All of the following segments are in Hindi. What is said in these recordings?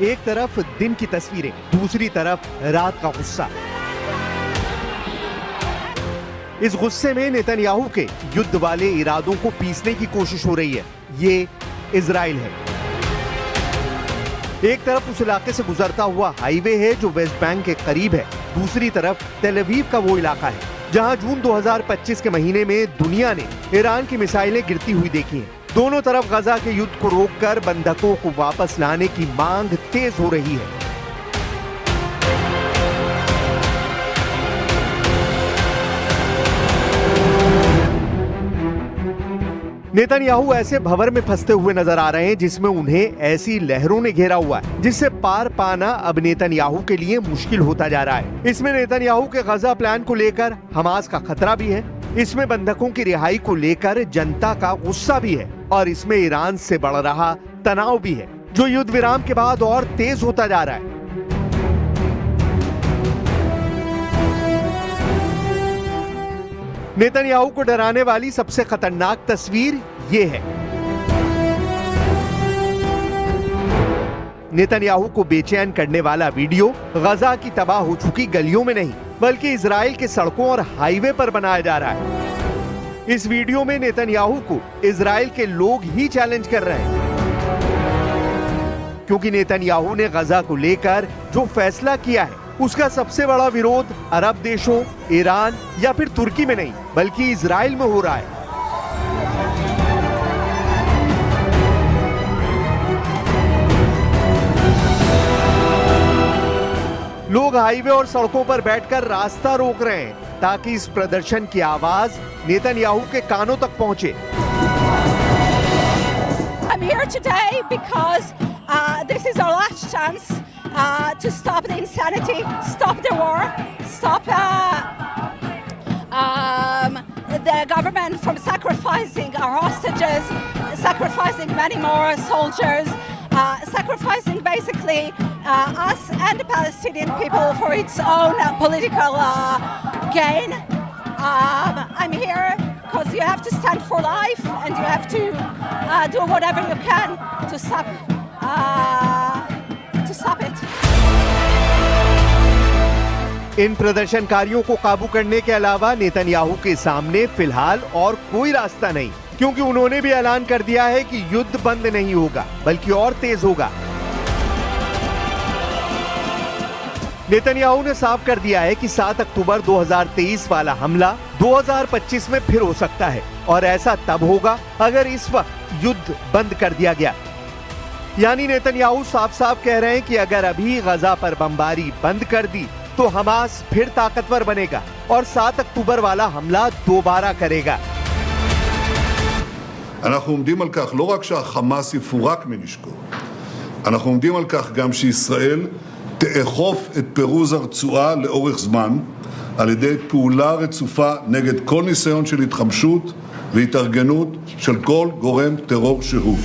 एक तरफ दिन की तस्वीरें, दूसरी तरफ रात का गुस्सा। इस गुस्से में नेतन्याहू के युद्ध वाले इरादों को पीसने की कोशिश हो रही है। ये इजराइल है। एक तरफ उस इलाके से गुजरता हुआ हाईवे है जो वेस्ट बैंक के करीब है, दूसरी तरफ तेल अवीव का वो इलाका है जहां जून 2025 के महीने में दुनिया ने ईरान की मिसाइलें गिरती हुई देखी हैं। दोनों तरफ गजा के युद्ध को रोककर बंधकों को वापस लाने की मांग तेज हो रही है। नेतन्याहू ऐसे भंवर में फंसते हुए नजर आ रहे हैं जिसमें उन्हें ऐसी लहरों ने घेरा हुआ है जिससे पार पाना अब नेतन्याहू के लिए मुश्किल होता जा रहा है। इसमें नेतन्याहू के गजा प्लान को लेकर हमास का खतरा भी है, इसमें बंधकों की रिहाई को लेकर जनता का गुस्सा भी है और इसमें ईरान से बढ़ रहा तनाव भी है जो युद्ध विराम के बाद और तेज होता जा रहा है। नेतन्याहू को डराने वाली सबसे खतरनाक तस्वीर ये है। नेतन्याहू को बेचैन करने वाला वीडियो गजा की तबाह हो चुकी गलियों में नहीं बल्कि इजराइल के सड़कों और हाईवे पर बनाया जा रहा है। इस वीडियो में नेतन्याहू को इजराइल के लोग ही चैलेंज कर रहे हैं क्योंकि नेतन्याहू ने गजा को लेकर जो फैसला किया है उसका सबसे बड़ा विरोध अरब देशों, ईरान या फिर तुर्की में नहीं बल्कि इजराइल में हो रहा है। लोग हाईवे और सड़कों पर बैठकर रास्ता रोक रहे हैं ताकि इस प्रदर्शन की आवाज नेतन्याहू के कानों तक पहुंचे। I'm here today because this is our last chance to stop the insanity, stop the war, stop the government from sacrificing our hostages, sacrificing many more soldiers, sacrificing basically us and the Palestinian people for its own political gain. I'm here because you have to stand for life and you have to do whatever you can to stop it. इन प्रदर्शनकारियों को काबू करने के अलावा नेतन्याहू के सामने फिलहाल और कोई रास्ता नहीं क्योंकि उन्होंने भी ऐलान कर दिया है कि युद्ध बंद नहीं होगा बल्कि और तेज होगा। नेतन्याहू ने साफ कर दिया है कि 7 अक्टूबर 2023 वाला हमला 2025 में फिर हो सकता है और ऐसा तब होगा अगर इस वक्त युद्ध बंद कर दिया गया। यानी नेतन्याहू साफ साफ कह रहे हैं कि अगर अभी गजा पर बमबारी बंद कर दी तो हमास फिर ताकतवर बनेगा और 7 अक्टूबर वाला हमला दोबारा करेगा। אנחנו עומדים על כך לא רק שהחמאס יפורק מנשקו, אנחנו עומדים על כך גם שישראל תאכוף את פירוז הרצועה לאורך זמן על ידי פעולה רצופה נגד כל ניסיון של התחמשות והתארגנות של כל גורם טרור שהוא.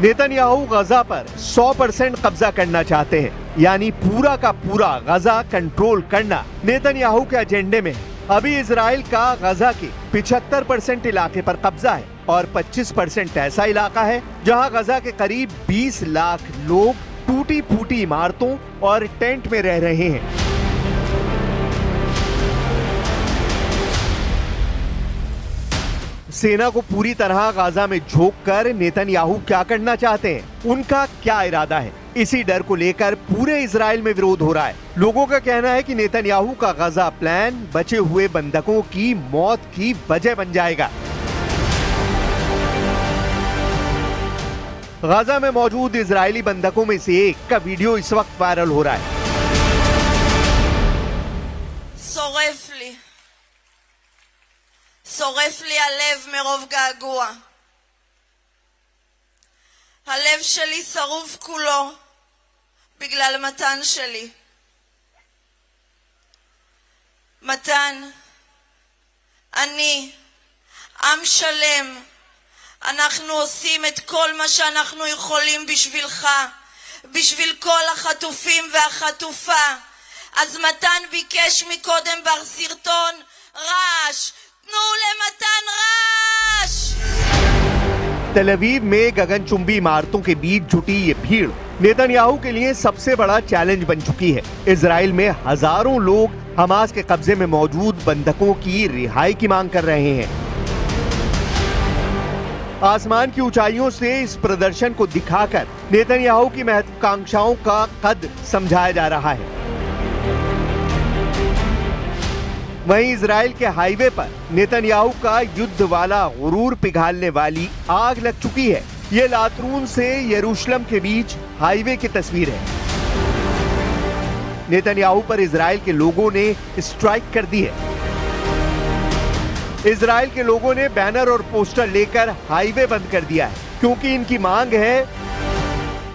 नेतन्याहू गजा पर 100% कब्जा करना चाहते हैं, यानी पूरा का पूरा गजा कंट्रोल करना नेतन्याहू के एजेंडे में है। अभी इजराइल का गजा के 75% इलाके पर कब्जा है और 25% ऐसा इलाका है जहां गजा के करीब 20 लाख लोग टूटी फूटी इमारतों और टेंट में रह रहे हैं। सेना को पूरी तरह गाजा में झोंककर नेतन्याहू क्या करना चाहते हैं, उनका क्या इरादा है, इसी डर को लेकर पूरे इजराइल में विरोध हो रहा है। लोगों का कहना है कि नेतन्याहू का गजा प्लान बचे हुए बंधकों की मौत की वजह बन जाएगा। गाजा में मौजूद इजरायली बंधकों में से एक का वीडियो इस वक्त वायरल हो रहा है। שורף לי הלב מרוב געגוע. הלב שלי שרוף כולו בגלל מתן שלי. מתן, אני, עם שלם, אנחנו עושים את כל מה שאנחנו יכולים בשבילך, בשביל כל החטופים והחטופה. אז מתן ביקש מקודם בסרטון רעש. תנו למתן רעש! तेल अवीव में गगनचुंबी इमारतों के बीच जुटी ये भीड़ नेतन्याहू के लिए सबसे बड़ा चैलेंज बन चुकी है। इजराइल में हजारों लोग हमास के कब्जे में मौजूद बंधकों की रिहाई की मांग कर रहे हैं। आसमान की ऊंचाइयों से इस प्रदर्शन को दिखाकर नेतन्याहू की महत्वाकांक्षाओं का कद समझाया जा रहा है। वहीं इजराइल के हाईवे पर नेतन्याहू का युद्ध वाला गुरूर पिघालने वाली आग लग चुकी है। ये लातरून से यरूशलेम के बीच हाईवे की तस्वीर है। नेतन्याहू पर इजराइल के लोगों ने स्ट्राइक कर दी है। इजराइल के लोगों ने बैनर और पोस्टर लेकर हाईवे बंद कर दिया है, क्योंकि इनकी मांग है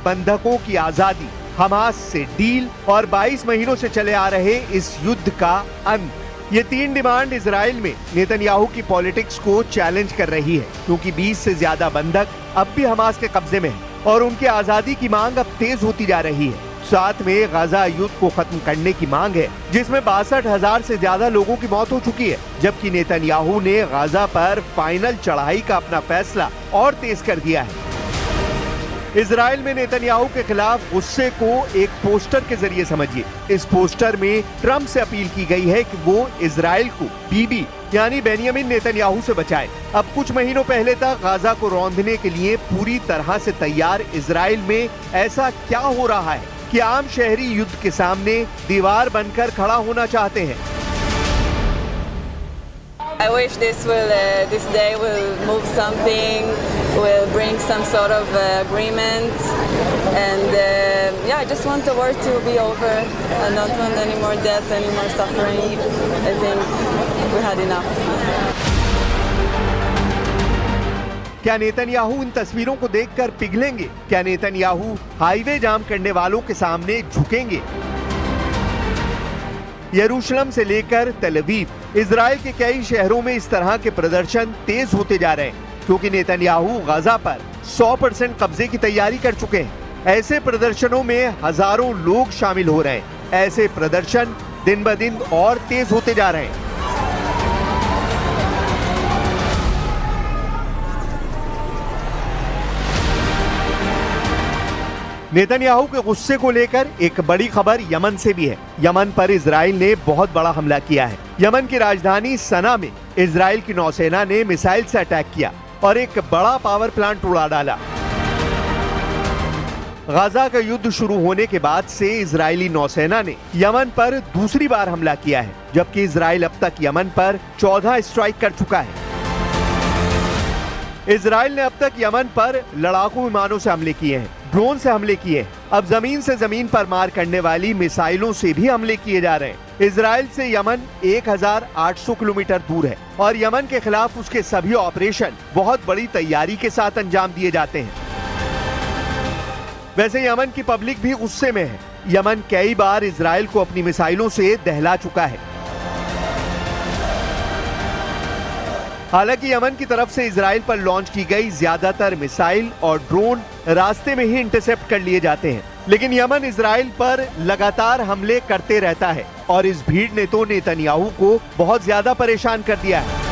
बंधकों की आजादी, हमास से डील और 22 महीनों से चले आ रहे इस युद्ध का अंत। ये 3 डिमांड इजराइल में नेतन्याहू की पॉलिटिक्स को चैलेंज कर रही है, क्योंकि 20 से ज्यादा बंधक अब भी हमास के कब्जे में हैं और उनकी आजादी की मांग अब तेज होती जा रही है। साथ में गाजा युद्ध को खत्म करने की मांग है, जिसमें 62,000 से ज्यादा लोगों की मौत हो चुकी है, जबकि नेतन्याहू ने गाजा पर फाइनल चढ़ाई का अपना फैसला और तेज कर दिया है। इजराइल में नेतन्याहू के खिलाफ गुस्से को एक पोस्टर के जरिए समझिए। इस पोस्टर में ट्रंप से अपील की गई है कि वो इजराइल को बीबी यानी बेनियामिन नेतन्याहू से बचाए। अब कुछ महीनों पहले तक गाजा को रौंदने के लिए पूरी तरह से तैयार इजराइल में ऐसा क्या हो रहा है कि आम शहरी युद्ध के सामने दीवार बनकर खड़ा होना चाहते हैं। I wish this day will move something, will bring some sort of agreement, and I just want the war to be over. I don't want any more death, any more suffering. I think we had enough. क्या नेतन्याहू इन तस्वीरों को देखकर पिघलेंगे? क्या नेतन्याहू हाईवे जाम करने वालों के सामने झुकेंगे? यरूशलेम से लेकर तेल अवीव, इजराइल के कई शहरों में इस तरह के प्रदर्शन तेज होते जा रहे हैं, क्योंकि नेतन्याहू गाजा पर 100% कब्जे की तैयारी कर चुके हैं। ऐसे प्रदर्शनों में हजारों लोग शामिल हो रहे हैं। ऐसे प्रदर्शन दिन ब दिन और तेज होते जा रहे हैं। नेतन्याहू के गुस्से को लेकर एक बड़ी खबर यमन से भी है। यमन पर इजराइल ने बहुत बड़ा हमला किया है। यमन की राजधानी सना में इजराइल की नौसेना ने मिसाइल से अटैक किया और एक बड़ा पावर प्लांट उड़ा डाला। गाजा का युद्ध शुरू होने के बाद से इजरायली नौसेना ने यमन पर दूसरी बार हमला किया है, जबकि इजराइल अब तक यमन पर 14 स्ट्राइक कर चुका है। इजराइल ने अब तक यमन पर लड़ाकू विमानों से हमले किए हैं, ड्रोन से हमले किए हैं, अब जमीन से जमीन पर मार करने वाली मिसाइलों से भी हमले किए जा रहे हैं। इजराइल से यमन 1800 किलोमीटर दूर है और यमन के खिलाफ उसके सभी ऑपरेशन बहुत बड़ी तैयारी के साथ अंजाम दिए जाते हैं। वैसे यमन की पब्लिक भी गुस्से में है। यमन कई बार इजराइल को अपनी मिसाइलों से दहला चुका है। हालांकि यमन की तरफ से इजराइल पर लॉन्च की गई ज्यादातर मिसाइल और ड्रोन रास्ते में ही इंटरसेप्ट कर लिए जाते हैं, लेकिन यमन इजराइल पर लगातार हमले करते रहता है और इस भीड़ ने तो नेतन्याहू को बहुत ज्यादा परेशान कर दिया है।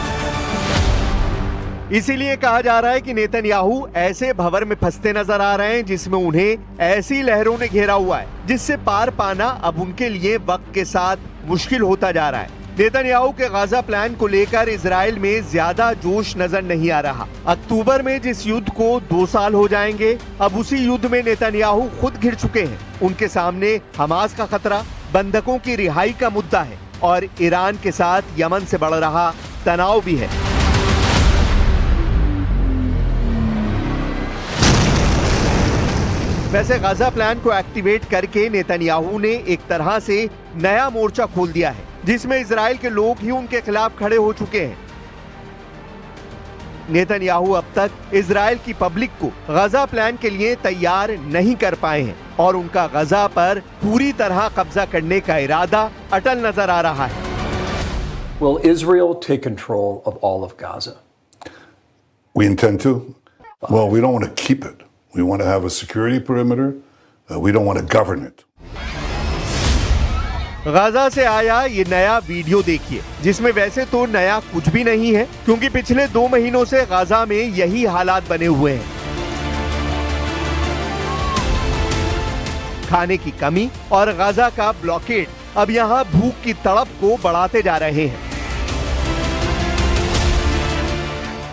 इसीलिए कहा जा रहा है कि नेतन्याहू ऐसे भंवर में फंसते नजर आ रहे हैं जिसमें उन्हें ऐसी लहरों ने घेरा हुआ है जिससे पार पाना अब उनके लिए वक्त के साथ मुश्किल होता जा रहा है। नेतन्याहू के गाजा प्लान को लेकर इजराइल में ज्यादा जोश नजर नहीं आ रहा। अक्टूबर में जिस युद्ध को 2 साल हो जाएंगे, अब उसी युद्ध में नेतन्याहू खुद घिर चुके हैं। उनके सामने हमास का खतरा, बंधकों की रिहाई का मुद्दा है और ईरान के साथ यमन से बढ़ रहा तनाव भी है। वैसे गाजा प्लान को एक्टिवेट करके नेतन्याहू ने एक तरह से नया मोर्चा खोल दिया है, जिसमें इजराइल के लोग ही उनके खिलाफ खड़े हो चुके हैं। नेतन्याहू अब तक इजराइल की पब्लिक को गाजा प्लान के लिए तैयार नहीं कर पाए हैं और उनका गाजा पर पूरी तरह कब्जा करने का इरादा अटल नजर आ रहा है। Will Israel take control of all of Gaza? We intend to. Well, we don't want to keep it. We want to have a security perimeter. We don't want to govern it. Gaza से आया ये नया वीडियो देखिए, जिसमें वैसे तो नया कुछ भी नहीं है, क्योंकि पिछले 2 महीनों से गाजा में यही हालात बने हुए हैं। खाने की कमी और गाजा का ब्लॉकेड अब यहाँ भूख की तड़प को बढ़ाते जा रहे हैं।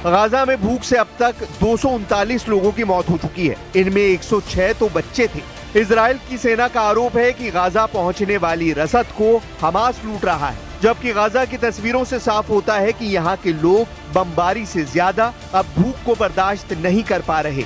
गाजा में भूख से अब तक 239 लोगों की मौत हो चुकी है। इनमें 106 तो बच्चे थे। इजराइल की सेना का आरोप है कि गाजा पहुंचने वाली रसद को हमास लूट रहा है, जबकि गाजा की तस्वीरों से साफ होता है कि यहाँ के लोग बमबारी से ज्यादा अब भूख को बर्दाश्त नहीं कर पा रहे।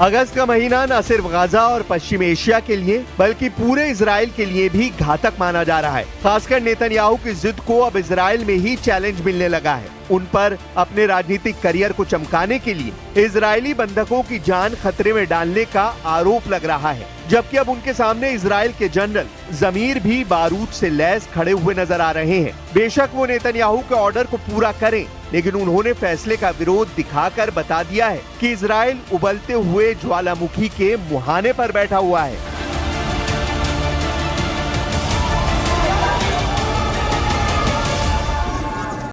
अगस्त का महीना न सिर्फ गाजा और पश्चिम एशिया के लिए बल्कि पूरे इजराइल के लिए भी घातक माना जा रहा है। खासकर नेतन्याहू की जिद को अब इजराइल में ही चैलेंज मिलने लगा है। उन पर अपने राजनीतिक करियर को चमकाने के लिए इजरायली बंधकों की जान खतरे में डालने का आरोप लग रहा है, जबकि अब उनके सामने इजराइल के जनरल जमीर भी बारूद से लैस खड़े हुए नजर आ रहे हैं। बेशक वो नेतन्याहू के ऑर्डर को पूरा करें, लेकिन उन्होंने फैसले का विरोध दिखाकर बता दिया है कि इजराइल उबलते हुए ज्वालामुखी के मुहाने पर बैठा हुआ है।